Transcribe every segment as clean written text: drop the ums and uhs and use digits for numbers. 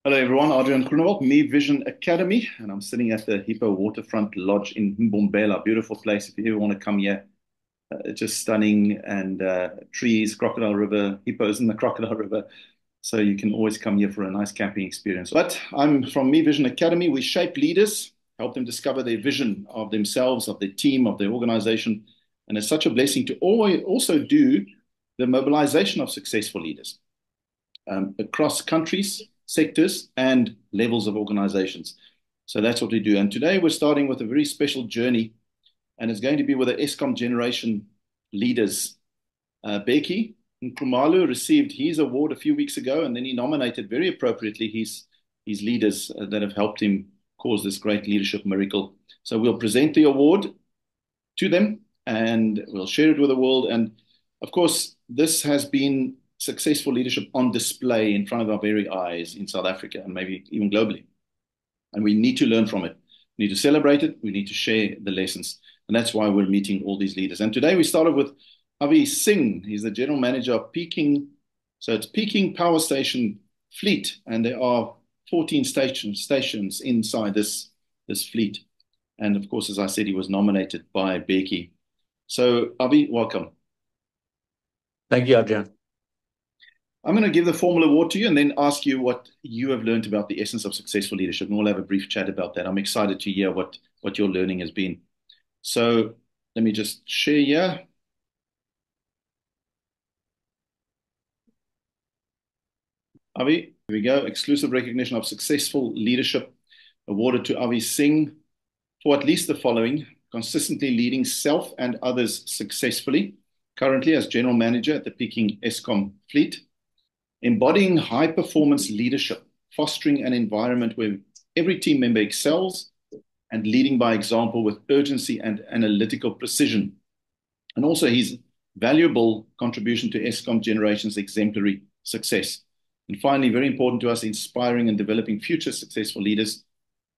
Hello everyone, Adrian Groenewald, Me Vision Academy, and I'm sitting at the Hippo Waterfront Lodge in Mbombela. Beautiful place. If you ever want to come here, it's just stunning and trees, Crocodile River, hippos in the Crocodile River. So you can always come here for a nice camping experience. But I'm from Me Vision Academy. We shape leaders, help them discover their vision of themselves, of their team, of their organization. And it's such a blessing to always also do the mobilization of successful leaders across countries, sectors, and levels of organizations. So that's what we do. And today we're starting with a very special journey, and it's going to be with the Eskom generation leaders. Bheki Nxumalo received his award a few weeks ago, and then he nominated very appropriately his leaders that have helped him cause this great leadership miracle. So we'll present the award to them and we'll share it with the world. And of course, this has been successful leadership on display in front of our very eyes in South Africa and maybe even globally. And we need to learn from it. We need to celebrate it. We need to share the lessons. And that's why we're meeting all these leaders. And today we started with Avi Singh. He's the general manager of Peking. So it's Peking Power Station Fleet. And there are 14 stations inside this fleet. And of course, as I said, he was nominated by Bheki. So Avi, welcome. Thank you, Adrian. I'm going to give the formal award to you and then ask you what you have learned about the essence of successful leadership. And we'll have a brief chat about that. I'm excited to hear what your learning has been. So let me just share here. Avi, here we go. Exclusive recognition of successful leadership awarded to Avi Singh for at least the following: consistently leading self and others successfully, currently as general manager at the Peking Eskom fleet, embodying high performance leadership, fostering an environment where every team member excels, and leading by example with urgency and analytical precision. And also his valuable contribution to Eskom generation's exemplary success. And finally, very important to us, inspiring and developing future successful leaders.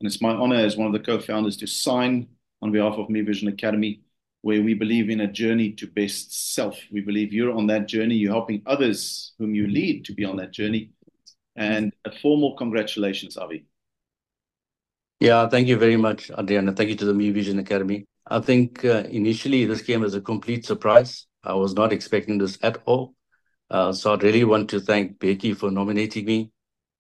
And it's my honor as one of the co-founders to sign on behalf of Me Vision Academy, where we believe in a journey to best self. We believe you're on that journey. You're helping others whom you lead to be on that journey. And a formal congratulations, Avi. Yeah, thank you very much, Adrian. And thank you to the Me Vision Academy. I think initially this came as a complete surprise. I was not expecting this at all. So I really want to thank Bheki for nominating me,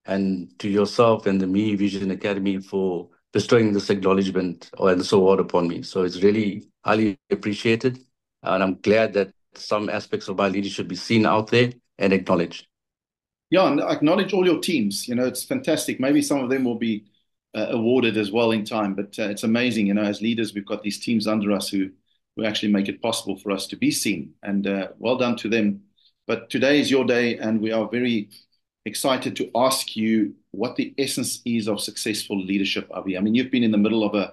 and to yourself and the Me Vision Academy for bestowing this acknowledgement or this award upon me. So it's really highly appreciated. And I'm glad that some aspects of my leadership be seen out there and acknowledged. Yeah, and acknowledge all your teams. It's fantastic. Maybe some of them will be awarded as well in time, but it's amazing. As leaders, we've got these teams under us who actually make it possible for us to be seen. And well done to them. But today is your day, and we are very excited to ask you what the essence is of successful leadership, Avi. I mean, you've been in the middle of an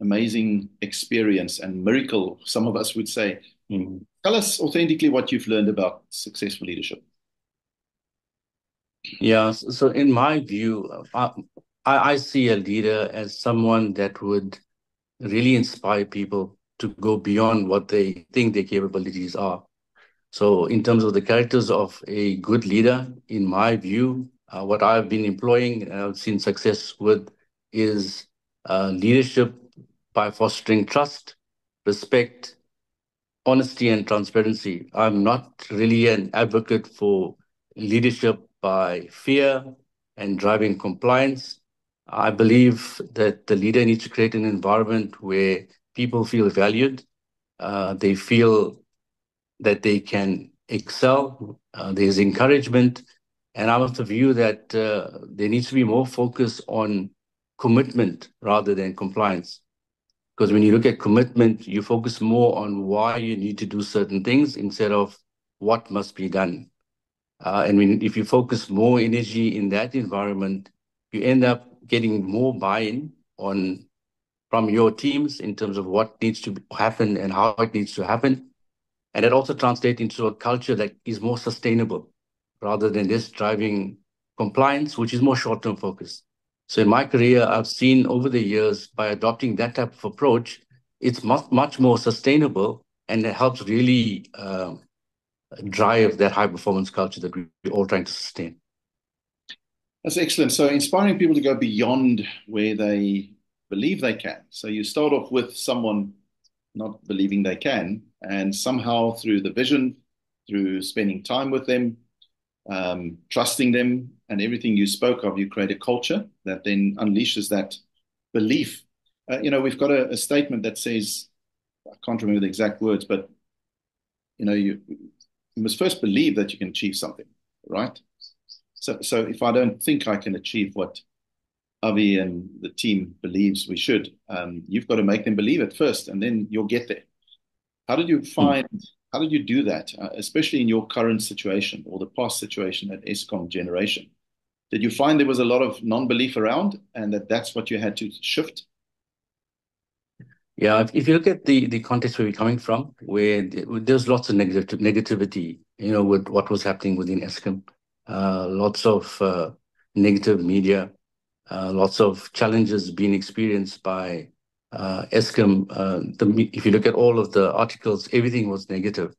amazing experience and miracle, some of us would say. Tell us authentically what you've learned about successful leadership. Yeah, so in my view, I see a leader as someone that would really inspire people to go beyond what they think their capabilities are. So, in terms of the characters of a good leader, in my view, what I've been employing and I've seen success with is leadership by fostering trust, respect, honesty, and transparency. I'm not really an advocate for leadership by fear and driving compliance. I believe that the leader needs to create an environment where people feel valued, they feel that they can excel, there's encouragement. And I'm of the view that there needs to be more focus on commitment rather than compliance. Because when you look at commitment, you focus more on why you need to do certain things instead of what must be done. If you focus more energy in that environment, you end up getting more buy-in on from your teams in terms of what needs to happen and how it needs to happen. And it also translates into a culture that is more sustainable rather than just driving compliance, which is more short-term focused. So in my career, I've seen over the years, by adopting that type of approach, it's much more sustainable, and it helps really drive that high performance culture that we're all trying to sustain. That's excellent. So inspiring people to go beyond where they believe they can. So you start off with someone not believing they can, and somehow through the vision, through spending time with them, trusting them, and everything you spoke of, you create a culture that then unleashes that belief. We've got a statement that says, I can't remember the exact words, but you must first believe that you can achieve something, right? So if I don't think I can achieve what Avi and the team believes we should, you've got to make them believe it first, and then you'll get there. How did you Mm. find, how did you do that, especially in your current situation or the past situation at Eskom Generation? Did you find there was a lot of non-belief around and that's what you had to shift? Yeah, if you look at the context where we're coming from, where there's lots of negativity, with what was happening within Eskom, lots of negative media, lots of challenges being experienced by Eskom. If you look at all of the articles, everything was negative.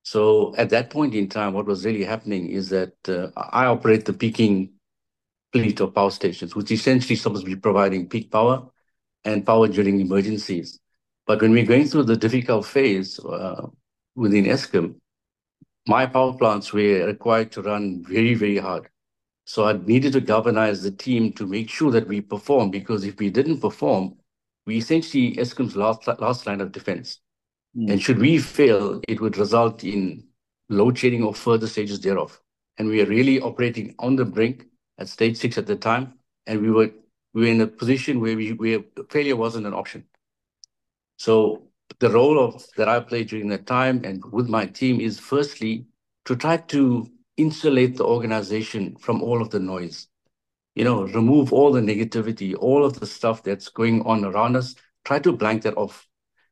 So at that point in time, what was really happening is that I operate the peaking fleet of power stations, which essentially supposed to be providing peak power and power during emergencies. But when we're going through the difficult phase within Eskom, my power plants were required to run very, very hard. So I needed to galvanize the team to make sure that we perform, because if we didn't perform, we essentially Eskom's last line of defense. And Mm. should we fail, it would result in load shedding or further stages thereof. And we are really operating on the brink at stage 6 at the time. And we were in a position where failure wasn't an option. So the role that I played during that time and with my team is firstly to try to insulate the organization from all of the noise. Remove all the negativity, all of the stuff that's going on around us, try to blank that off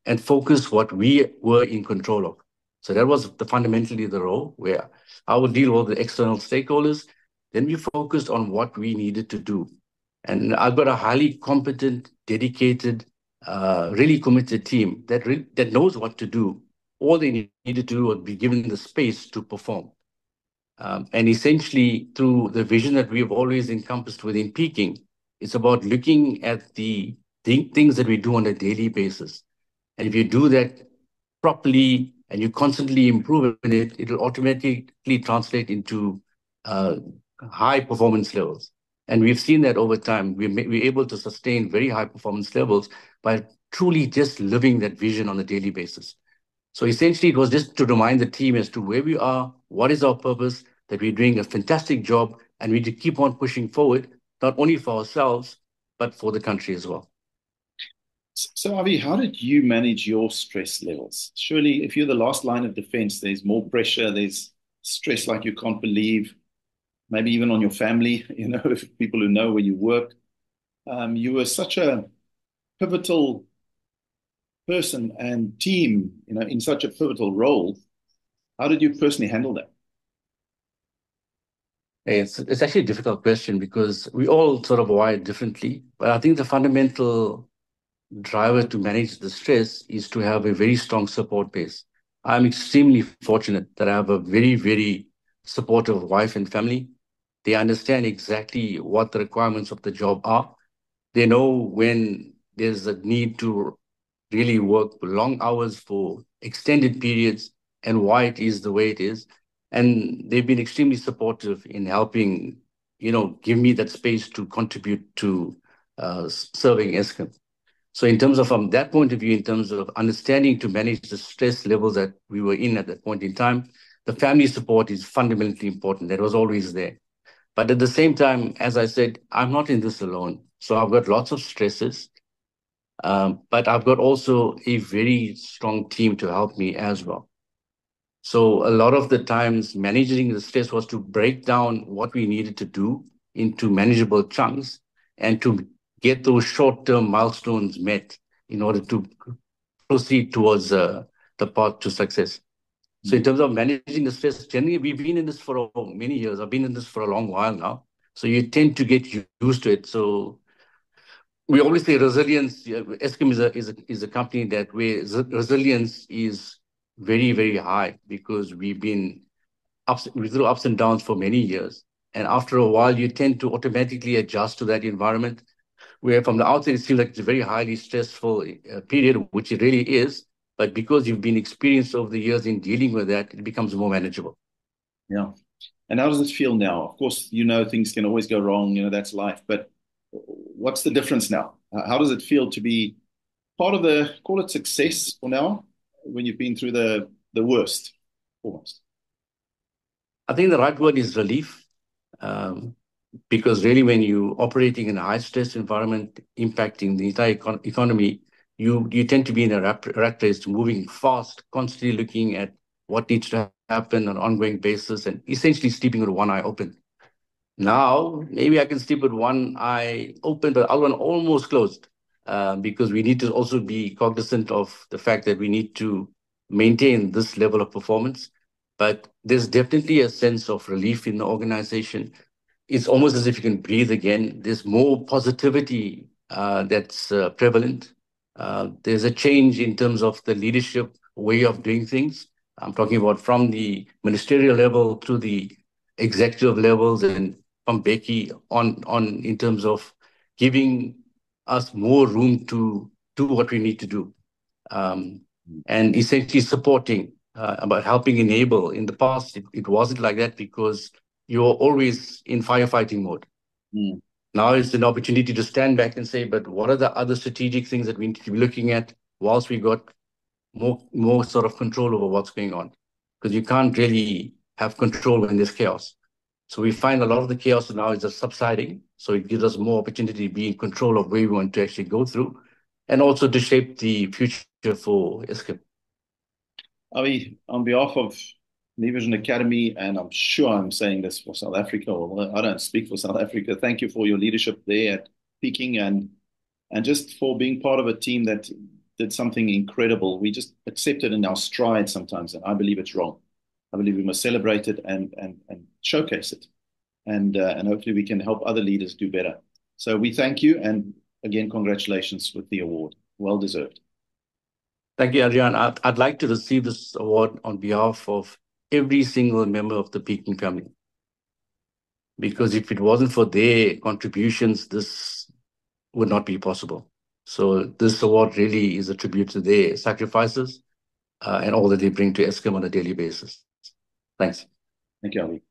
and focus what we were in control of. So that was fundamentally the role where I would deal with the external stakeholders. Then we focused on what we needed to do. And I've got a highly competent, dedicated, really committed team that knows what to do. All they needed to do was be given the space to perform. And essentially, through the vision that we have always encompassed within peaking, it's about looking at the things that we do on a daily basis. And if you do that properly and you constantly improve it, it'll automatically translate into uh, high performance levels. And we've seen that over time. We're able to sustain very high performance levels by truly just living that vision on a daily basis. So essentially, it was just to remind the team as to where we are, what is our purpose, that we're doing a fantastic job, and we to keep on pushing forward, not only for ourselves, but for the country as well. So, Avi, how did you manage your stress levels? Surely, if you're the last line of defense, there's more pressure, there's stress like you can't believe, maybe even on your family, if people who know where you work. You were such a pivotal person and team, in such a pivotal role. How did you personally handle that? It's actually a difficult question because we all sort of wired differently. But I think the fundamental driver to manage the stress is to have a very strong support base. I'm extremely fortunate that I have a very, very supportive wife and family. They understand exactly what the requirements of the job are. They know when there's a need to really work long hours for extended periods and why it is the way it is. And they've been extremely supportive in helping, give me that space to contribute to serving Eskom. So in terms of from that point of view, in terms of understanding to manage the stress levels that we were in at that point in time, the family support is fundamentally important. That was always there. But at the same time, as I said, I'm not in this alone. So I've got lots of stresses, but I've got also a very strong team to help me as well. So a lot of the times managing the stress was to break down what we needed to do into manageable chunks and to get those short-term milestones met in order to proceed towards the path to success. So in terms of managing the stress, generally we've been in this for many years. I've been in this for a long while now. So you tend to get used to it. So we always say resilience. Eskom is a company that where resilience is very, very high because we've been through ups and downs for many years. And after a while, you tend to automatically adjust to that environment, where from the outside, it seems like it's a very highly stressful period, which it really is. But because you've been experienced over the years in dealing with that, it becomes more manageable. Yeah. And how does it feel now? Of course, things can always go wrong, that's life. But what's the difference now? How does it feel to be part of the, call it success for now, when you've been through the worst, almost? I think the right word is relief. Um, because really when you're operating in a high stress environment impacting the entire economy, you tend to be in a rat race, moving fast, constantly looking at what needs to happen on an ongoing basis and essentially sleeping with one eye open. Now, maybe I can sleep with one eye open, but the other one almost closed, because we need to also be cognizant of the fact that we need to maintain this level of performance. But there's definitely a sense of relief in the organization. It's almost as if you can breathe again. There's more positivity that's prevalent. There's a change in terms of the leadership way of doing things. I'm talking about from the ministerial level to the executive levels and from Becky on in terms of giving us more room to do what we need to do, and essentially supporting, about helping enable. In the past, it wasn't like that because you're always in firefighting mode. Mm. Now it's an opportunity to stand back and say, but what are the other strategic things that we need to be looking at whilst we got more sort of control over what's going on? Because you can't really have control when there's chaos. So we find a lot of the chaos now is just subsiding. So it gives us more opportunity to be in control of where we want to actually go through and also to shape the future for Eskom. Avi, on behalf of Me Vision Academy, and I'm sure I'm saying this for South Africa, or I don't speak for South Africa, thank you for your leadership there at Peking and just for being part of a team that did something incredible. We just accept it in our stride sometimes, and I believe it's wrong. I believe we must celebrate it and showcase it, and hopefully we can help other leaders do better. So we thank you, and again, congratulations with the award. Well deserved. Thank you, Adrian. I'd like to receive this award on behalf of every single member of the Peking family. Because if it wasn't for their contributions, this would not be possible. So this award really is a tribute to their sacrifices and all that they bring to Eskom on a daily basis. Thanks. Thank you, Ali.